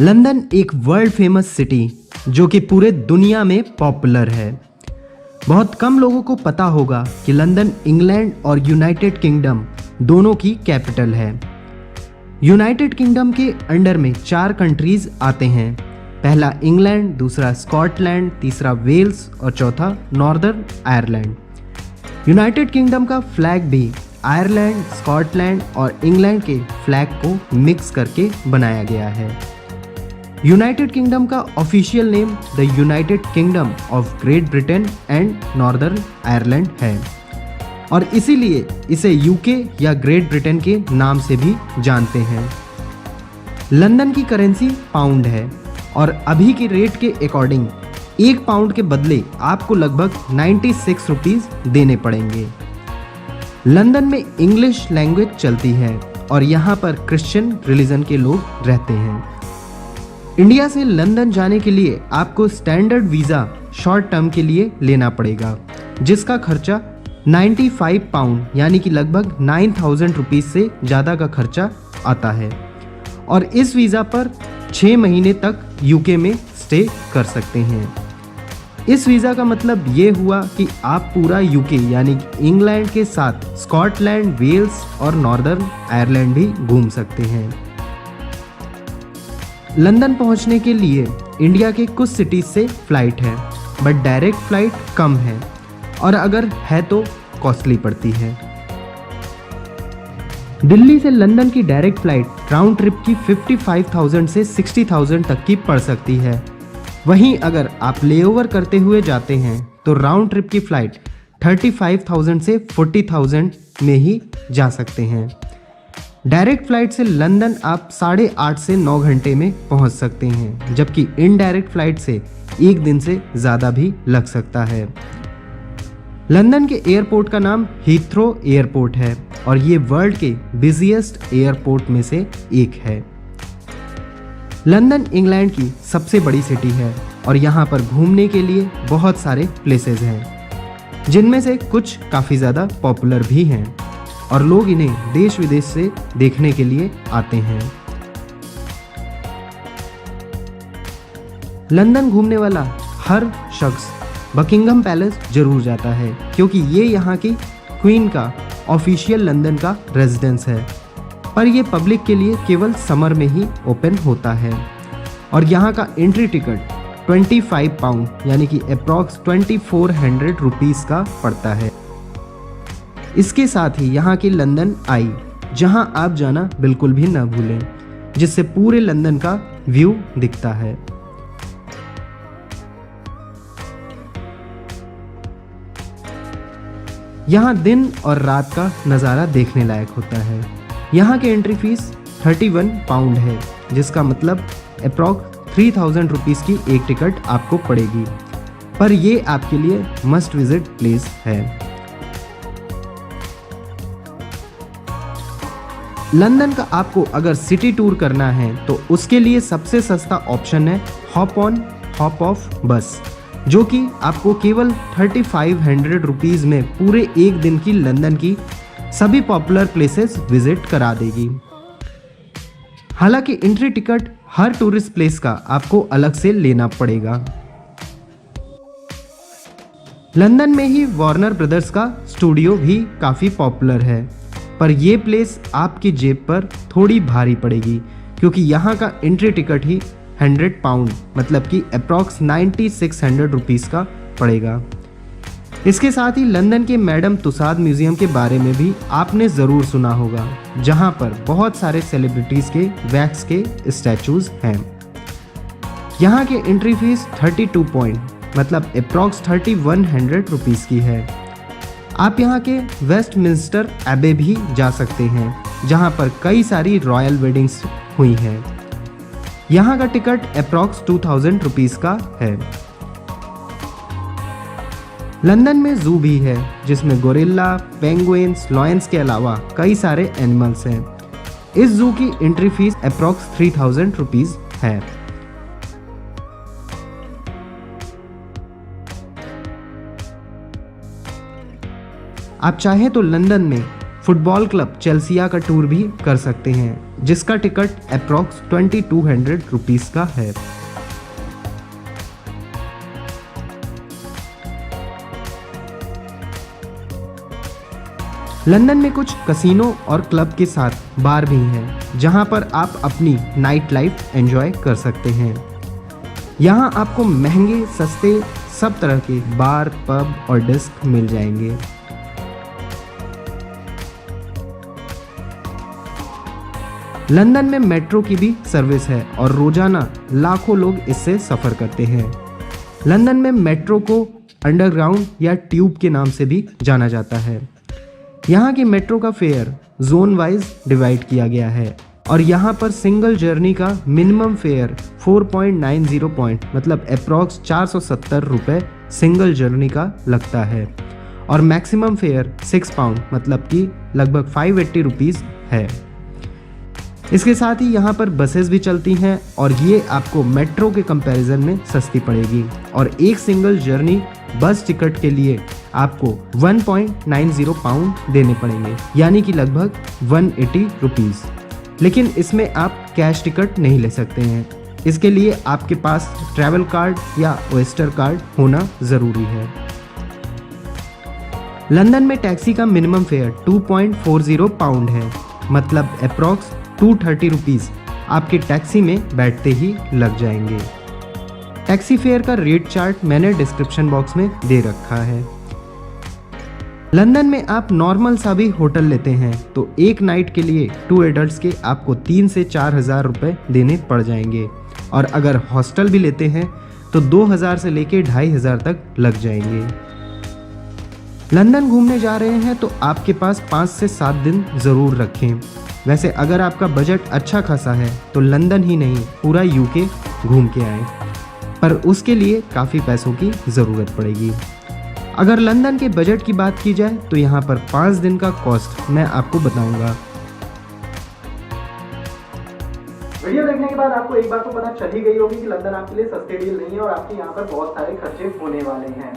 London एक world famous city जो कि पूरे दुनिया में पॉपुलर है। बहुत कम लोगों को पता होगा कि लंदन इंग्लैंड और यूनाइटेड किंगडम दोनों की कैपिटल है। यूनाइटेड किंगडम के अंडर में 4 कंट्रीज आते हैं। पहला इंग्लैंड, दूसरा स्कॉटलैंड, तीसरा वेल्स और चौथा नॉर्दर्न आयरलैंड। यूनाइटेड किंगडम का फ्लैग भी आयरलैंड, स्कॉटलैंड और इंग्लैंड के फ्लैग को मिक्स करके बनाया गया है। यूनाइटेड किंगडम का official name the United kingdom of great Britain and northern Ireland है और इसीलिए इसे यूके या ग्रेट ब्रिटेन के नाम से भी जानते हैं। लंदन की करेंसी पाउंड है और अभी के रेट के अकॉर्डिंग 1 पाउंड के बदले आपको लगभग 96 रुपीस देने पड़ेंगे। लंदन में इंग्लिश लैंग्वेज चलती है और यहाँ पर क्रिश्चियन रिलीजन के लोग रहते हैं। इंडिया से लंदन जाने के लिए आपको स्टैंडर्ड वीज़ा शॉर्ट टर्म के लिए लेना पड़ेगा, जिसका खर्चा 95 पाउंड यानी कि लगभग 9000 रुपीज़ से ज़्यादा का खर्चा आता है और इस वीज़ा पर 6 महीने तक यूके में स्टे कर सकते हैं। इस वीज़ा का मतलब ये हुआ कि आप पूरा यूके यानी कि इंग्लैंड के साथ स्कॉटलैंड, वेल्स और नॉर्दर्न आयरलैंड भी घूम सकते हैं। लंदन पहुंचने के लिए इंडिया के कुछ सिटीज से फ़्लाइट है, बट डायरेक्ट फ़्लाइट कम है और अगर है तो कॉस्टली पड़ती है। दिल्ली से लंदन की डायरेक्ट फ़्लाइट राउंड ट्रिप की 55,000 से 60,000 तक की पड़ सकती है। वहीं अगर आप लेओवर करते हुए जाते हैं तो राउंड ट्रिप की फ़्लाइट 35,000 से 40,000 में ही जा सकते हैं। डायरेक्ट फ़्लाइट से लंदन आप 8.5 से 9 घंटे में पहुंच सकते हैं, जबकि इनडायरेक्ट फ़्लाइट से 1 दिन से ज़्यादा भी लग सकता है। लंदन के एयरपोर्ट का नाम हीथ्रो एयरपोर्ट है और ये वर्ल्ड के बिजिएस्ट एयरपोर्ट में से एक है। लंदन इंग्लैंड की सबसे बड़ी सिटी है और यहाँ पर घूमने के लिए बहुत सारे प्लेसेस हैं, जिनमें से कुछ काफ़ी ज़्यादा पॉपुलर भी हैं और लोग इन्हें देश विदेश से देखने के लिए आते हैं। लंदन घूमने वाला हर शख्स बकिंघम पैलेस जरूर जाता है, क्योंकि ये यहाँ की क्वीन का ऑफिशियल लंदन का रेजिडेंस है, पर ये पब्लिक के लिए केवल समर में ही ओपन होता है और यहाँ का एंट्री टिकट 25 पाउंड यानी कि अप्रॉक्स 2400 रुपीज़ का पड़ता है। इसके साथ ही यहाँ की लंदन आई, जहाँ आप जाना बिल्कुल भी ना भूलें, जिससे पूरे लंदन का व्यू दिखता है। यहाँ दिन और रात का नज़ारा देखने लायक होता है। यहाँ की एंट्री फीस 31 पाउंड है, जिसका मतलब अप्रॉक्स 3000 रुपीज़ की एक टिकट आपको पड़ेगी, पर ये आपके लिए मस्ट विजिट प्लेस है। लंदन का आपको अगर सिटी टूर करना है तो उसके लिए सबसे सस्ता ऑप्शन है हॉप ऑन हॉप ऑफ बस, जो कि आपको केवल 3500 रुपीज़ में पूरे एक दिन की लंदन की सभी पॉपुलर प्लेसेस विजिट करा देगी। हालांकि एंट्री टिकट हर टूरिस्ट प्लेस का आपको अलग से लेना पड़ेगा। लंदन में ही वार्नर ब्रदर्स का स्टूडियो भी काफ़ी पॉपुलर है, पर यह प्लेस आपकी जेब पर थोड़ी भारी पड़ेगी, क्योंकि यहाँ का एंट्री टिकट ही 100 पाउंड मतलब कि अप्रॉक्स 9600 रुपीज़ का पड़ेगा। इसके साथ ही लंदन के मैडम तुसाद म्यूज़ियम के बारे में भी आपने ज़रूर सुना होगा, जहाँ पर बहुत सारे सेलिब्रिटीज़ के वैक्स के स्टैचूज़ हैं। यहाँ के एंट्री फीस 32 पॉइंट मतलब अप्रॉक्स 3100 रुपीज़ की है। आप यहाँ के वेस्टमिंस्टर एबे भी जा सकते हैं, जहाँ पर कई सारी रॉयल वेडिंग्स हुई हैं। यहाँ का टिकट अप्रॉक्स 2000 रुपीज़ का है। लंदन में ज़ू भी है, जिसमें गोरिल्ला, पेंगुइन्स, लॉयंस के अलावा कई सारे एनिमल्स हैं। इस ज़ू की एंट्री फीस अप्रॉक्स 3000 रुपीज़ है। आप चाहें तो लंदन में फुटबॉल क्लब चेल्सिया का टूर भी कर सकते हैं, जिसका टिकट अप्रॉक्स 2200 रुपीज़ का है। लंदन में कुछ कसिनो और क्लब के साथ बार भी हैं जहां पर आप अपनी नाइट लाइफ एंजॉय कर सकते हैं। यहां आपको महंगे सस्ते सब तरह के बार, पब और डिस्क मिल जाएंगे। लंदन में मेट्रो की भी सर्विस है और रोजाना लाखों लोग इससे सफ़र करते हैं। लंदन में मेट्रो को अंडरग्राउंड या ट्यूब के नाम से भी जाना जाता है। यहाँ की मेट्रो का फेयर जोन वाइज डिवाइड किया गया है और यहाँ पर सिंगल जर्नी का मिनिमम फेयर 4.90 पॉइंट मतलब अप्रॉक्स 470 रुपये सिंगल जर्नी का लगता है और मैक्सिमम फेयर 6 पाउंड मतलब कि लगभग 580 रुपीज़ है। इसके साथ ही यहाँ पर बसेस भी चलती हैं और ये आपको मेट्रो के कंपैरिजन में सस्ती पड़ेगी और एक सिंगल जर्नी बस टिकट के लिए आपको 1.90 पाउंड देने पड़ेंगे यानी कि लगभग 180 रुपीज़। लेकिन इसमें आप कैश टिकट नहीं ले सकते हैं, इसके लिए आपके पास ट्रैवल कार्ड या ओएस्टर कार्ड होना ज़रूरी है। लंदन में टैक्सी का मिनिमम फेयर 2.40 पाउंड है मतलब अप्रॉक्स 230 रुपीज़ आपके टैक्सी में बैठते ही लग जाएंगे। टैक्सी फेयर का रेट चार्ट मैंने डिस्क्रिप्शन बॉक्स में दे रखा है। लंदन में आप नॉर्मल सा भी होटल लेते हैं तो एक नाइट के लिए 2 एडल्ट्स के आपको 3 से 4 हज़ार रुपये देने पड़ जाएंगे और अगर हॉस्टल भी लेते हैं तो 2000 से लेके 2500 तक लग जाएंगे। लंदन घूमने जा रहे हैं तो आपके पास 5 से 7 दिन ज़रूर रखें। वैसे अगर आपका बजट अच्छा खासा है तो लंदन ही नहीं पूरा यूके घूम के आएँ, पर उसके लिए काफ़ी पैसों की ज़रूरत पड़ेगी। अगर लंदन के बजट की बात की जाए तो यहाँ पर 5 दिन का कॉस्ट मैं आपको बताऊंगा। वीडियो देखने के बाद आपको एक बात तो पता चल ही गई होगी कि लंदन आपके लिए सस्ते डील नहीं है और आपके यहाँ पर बहुत सारे खर्चे होने वाले हैं।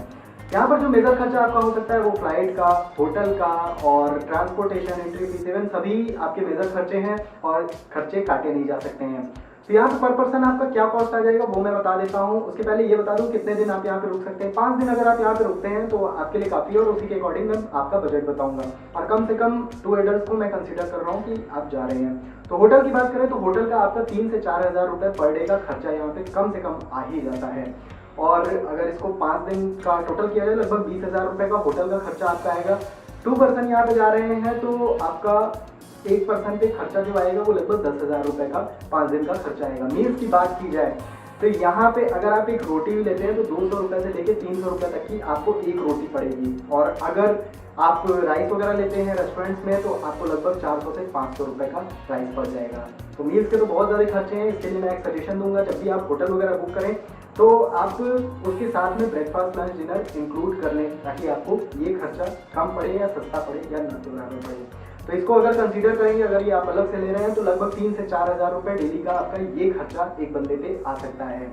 यहाँ पर जो मेजर खर्चा आपका हो सकता है वो फ्लाइट का, होटल का और ट्रांसपोर्टेशन, एंट्री फीस, इवन सभी आपके मेजर खर्चे हैं और खर्चे काटे नहीं जा सकते हैं। तो यहाँ पर पर्सन आपका क्या कॉस्ट आ जाएगा वो मैं बता देता हूँ। उसके पहले ये बता दूँ कितने दिन आप यहाँ पे रुक सकते हैं। 5 दिन अगर आप यहाँ पे रुकते हैं तो आपके लिए काफ़ी है और उसी के अकॉर्डिंग मैं आपका बजट बताऊंगा और कम से कम 2 एडल्ट को मैं कंसीडर कर रहा हूँ कि आप जा रहे हैं। तो होटल की बात करें तो होटल का आपका 3 से 4 हज़ार रुपये पर डे का खर्चा यहाँ पे कम से कम आ ही जाता है और अगर इसको 5 दिन का टोटल किया जाए लगभग 20,000 रुपये का होटल का खर्चा आपका आएगा। 2 पर्सन यहाँ पे जा रहे हैं तो आपका एक पर्सन पे खर्चा जो आएगा वो लगभग 10,000 रुपये का 5 दिन का खर्चा आएगा। मील्स की बात की जाए तो यहाँ पे अगर आप एक रोटी भी लेते हैं तो 200 रुपये से लेके 300 रुपये तक की आपको एक रोटी पड़ेगी और अगर आप राइस वगैरह लेते हैं रेस्टोरेंट्स में तो आपको लगभग 400 से 500 रुपये का राइस पड़ जाएगा। तो मील्स के तो बहुत ज़्यादा खर्चे हैं। इसके लिए मैं एक सजेशन दूंगा, जब भी आप होटल वगैरह बुक करें तो आप उसके साथ में ब्रेकफास्ट, लंच, डिनर इंक्लूड कर लें ताकि आपको ये खर्चा कम पड़े या सस्ता पड़े या न तो बराबर पड़े। तो इसको अगर कंसीडर करेंगे, अगर ये आप अलग से ले रहे हैं तो लगभग 3 से 4 हज़ार रुपये डेली का आपका ये खर्चा एक बंदे पे आ सकता है।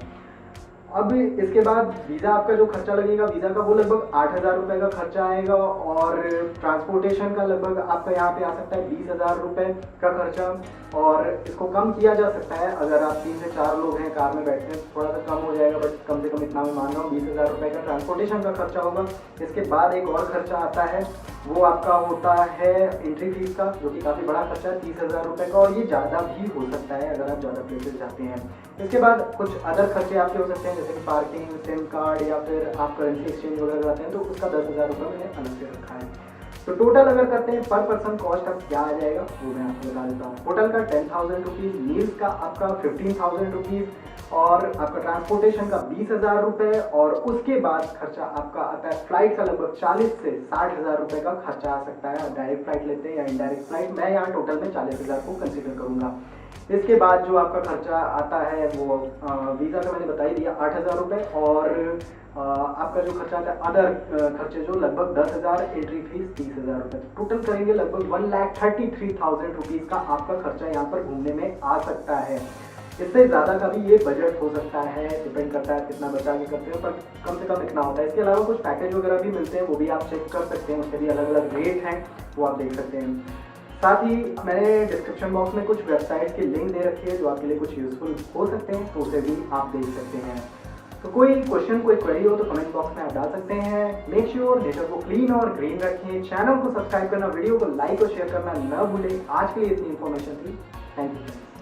अब इसके बाद वीज़ा आपका जो खर्चा लगेगा वीज़ा का वो लगभग 8,000 रुपये का खर्चा आएगा और ट्रांसपोर्टेशन का लगभग आपका यहाँ पे आ सकता है 20,000 रुपये का खर्चा और इसको कम किया जा सकता है अगर आप 3 से 4 लोग हैं कार में बैठते हैं थोड़ा सा कम हो जाएगा, बट कम से कम इतना मैं मान रहा हूँ 20,000 रुपये का ट्रांसपोर्टेशन का खर्चा होगा। इसके बाद एक और खर्चा आता है वो आपका होता है एंट्री फीस का, जो कि काफ़ी बड़ा खर्चा है 30,000 रुपये का और ये ज़्यादा भी हो सकता है अगर आप ज़्यादा प्लेसेस जाते हैं। इसके बाद कुछ अदर खर्चे आपके हो सकते हैं जैसे कि पार्किंग, सिम कार्ड या फिर आप करेंसी एक्सचेंज वगैरह कराते हैं तो उसका 10,000 रुपये मैंने अलग से रखा है। तो टोटल अगर करते हैं पर पर्सन कॉस्ट अब क्या आ जाएगा वो मैं आपको बता देता हूँ। होटल का 10,000 रुपीज़, मील्स का आपका 15,000 रुपीज़ और आपका ट्रांसपोर्टेशन का 20,000 रुपये और उसके बाद खर्चा आपका आता है फ्लाइट का लगभग 40 से 60,000 रुपये का खर्चा आ सकता है। डायरेक्ट फ्लाइट लेते हैं या इनडायरेक्ट फ्लाइट, मैं यहाँ टोटल में 40,000 को कंसिडर करूँगा। इसके बाद जो आपका खर्चा आता है वो वीज़ा का मैंने बता ही दिया 8,000 रुपये और आपका जो खर्चा आता है अदर खर्चे जो लगभग 10,000, एंट्री फीस 30,000 रुपये, टोटल करेंगे लगभग 1,33,000 रुपीज़ का आपका खर्चा यहाँ पर घूमने में आ सकता है। इससे ज़्यादा का भी ये बजट हो सकता है, डिपेंड करता है कितना बचा के करते हो, पर कम से कम इतना होता है। इसके अलावा कुछ पैकेज वगैरह भी मिलते हैं वो भी आप चेक कर सकते हैं, उसके भी अलग अलग रेट हैं वो आप देख सकते हैं। साथ ही मैंने डिस्क्रिप्शन बॉक्स में कुछ वेबसाइट की लिंक दे रखी है जो आपके लिए कुछ यूजफुल हो सकते हैं, तो उसे भी आप देख सकते हैं। तो कोई क्वेश्चन, कोई क्वेरी हो तो कमेंट बॉक्स में आप डाल सकते हैं। मेक श्योर नेचर को क्लीन और ग्रीन रखें, चैनल को सब्सक्राइब करना, वीडियो को लाइक और शेयर करना न भूलें। आज के लिए इतनी इन्फॉर्मेशन थी। Thank you.